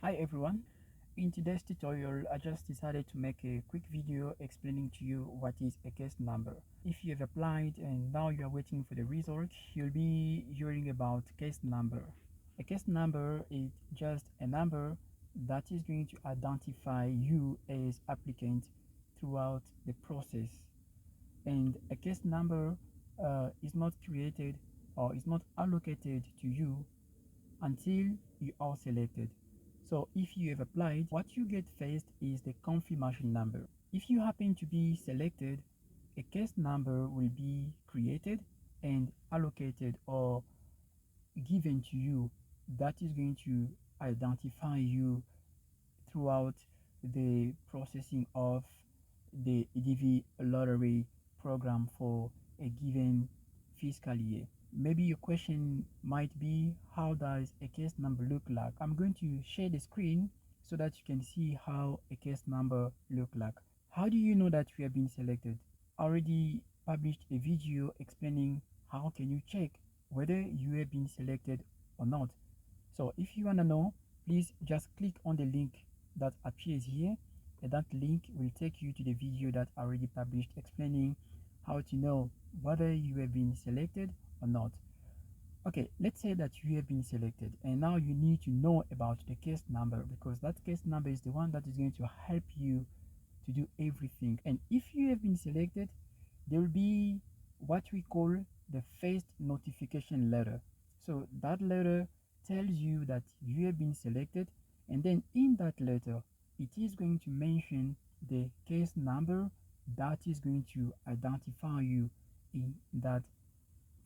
Hi everyone, in today's tutorial I just decided to make a quick video explaining to you what is a case number. If you have applied and now you are waiting for the result, you'll be hearing about case number. A case number is just a number that is going to identify you as applicant throughout the process, and a case number is not created or is not allocated to you until you are selected. So if you have applied, what you get first is the confirmation number. If you happen to be selected, a case number will be created and allocated or given to you that is going to identify you throughout the processing of the EDV lottery program for a given fiscal year. Maybe your question might be, how does a case number look like? I'm going to share the screen so that you can see how a case number look like. How do you know that you have been selected? I already published a video explaining how can you check whether you have been selected or not. So if you want to know, please just click on the link that appears here, and that link will take you to the video that I already published explaining how to know whether you have been selected or not. Okay, let's say that you have been selected and now you need to know about the case number, because that case number is the one that is going to help you to do everything. And if you have been selected, there will be what we call the first notification letter. So that letter tells you that you have been selected, and then in that letter it is going to mention the case number that is going to identify you in that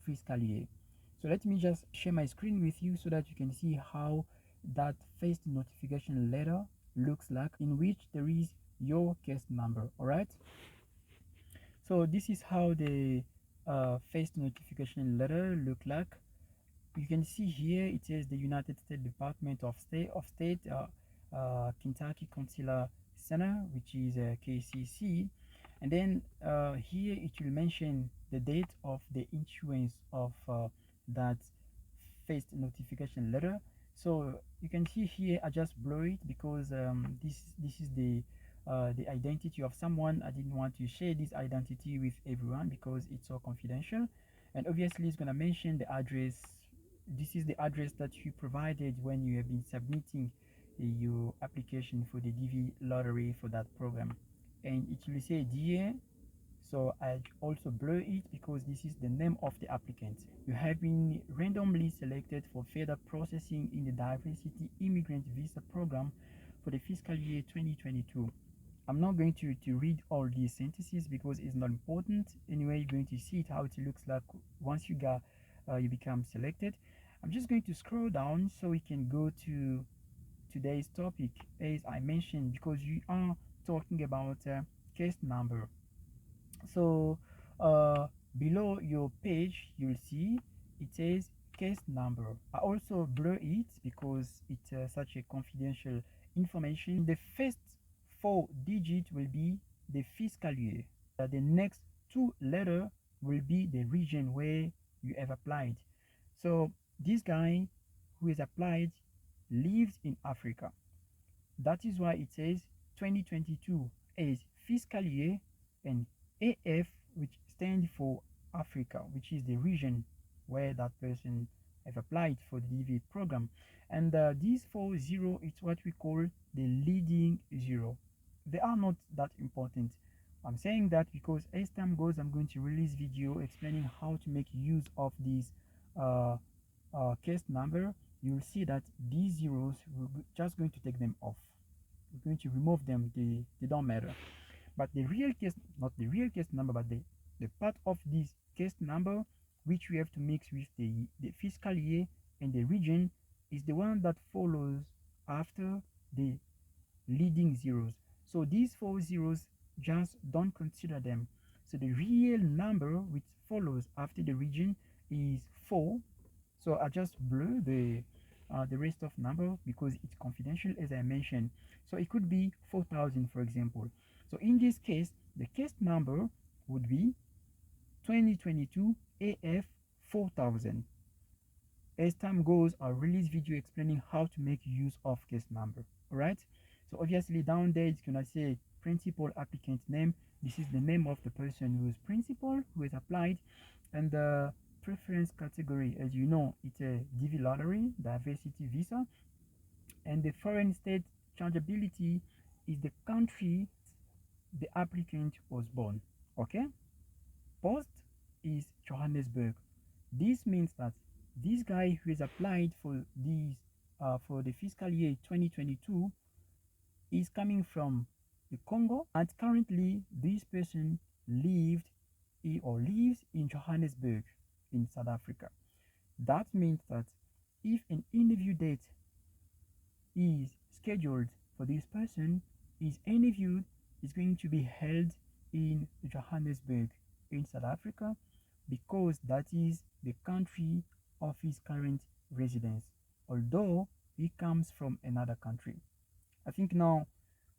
fiscal year. So let me just share my screen with you so that you can see how that first notification letter looks like, in which there is your case number. All right, so this is how the first notification letter look like. You can see here it says the United States Department of State, Kentucky Consular Center, which is KCC. And then here it will mention the date of the issuance of that first notification letter. So you can see here I just blur it because this is the identity of someone. I didn't want to share this identity with everyone because it's so confidential, and obviously it's going to mention the address. This is the address that you provided when you have been submitting your application for the DV lottery for that program, and it will say dear. So I also blur it because this is the name of the applicant. You have been randomly selected for further processing in the diversity immigrant visa program for the fiscal year 2022. I'm not going to read all these sentences because it's not important. Anyway, you're going to see it how it looks like once you become selected. I'm just going to scroll down so we can go to today's topic, as I mentioned, because you are talking about case number. So below your page you'll see it says case number. I also blur it because it's such a confidential information. The first 4 digits will be the fiscal year. The next 2 letters will be the region where you have applied. So this guy who has applied lives in Africa. That is why it says 2022 as fiscal year, and AF, which stands for Africa, which is the region where that person have applied for the DV program. And these 40 is what we call the leading zero. They are not that important. I'm saying that because as time goes, I'm going to release video explaining how to make use of these case number. You'll see that these zeros, we're just going to take them off. We're going to remove them. They don't matter. But the real case, not the real case number, but the part of this case number which we have to mix with the fiscal year and the region is the one that follows after the leading zeros. So these 4 zeros, just don't consider them. So the real number which follows after the region is 4. So I just blur the rest of number because it's confidential, as I mentioned. So it could be 4,000, for example. So in this case, the case number would be 2022 AF 4000. as time goes, I'll release video explaining how to make use of case number. All right. So obviously down there it's gonna say principal applicant name. This is the name of the person who is principal who is applied, and the preference category, as you know, it's a DV lottery diversity visa, and the foreign state chargeability is the country the applicant was born. Okay. Post is Johannesburg. This means that this guy who has applied for the fiscal year 2022 is coming from the Congo, and currently this person lived or lives in Johannesburg in South Africa. That means that if an interview date is scheduled for this person, his interview is going to be held in Johannesburg in South Africa, because that is the country of his current residence, although he comes from another country. I think now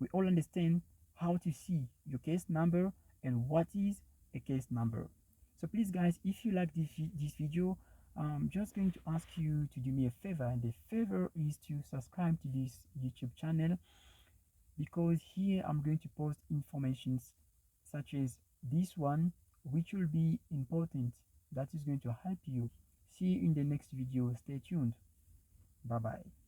we all understand how to see your case number and what is a case number. So please guys, if you like this video, I'm just going to ask you to do me a favor, and the favor is to subscribe to this YouTube channel, because here I'm going to post informations such as this one, which will be important, that is going to help you. See you in the next video. Stay tuned. Bye bye.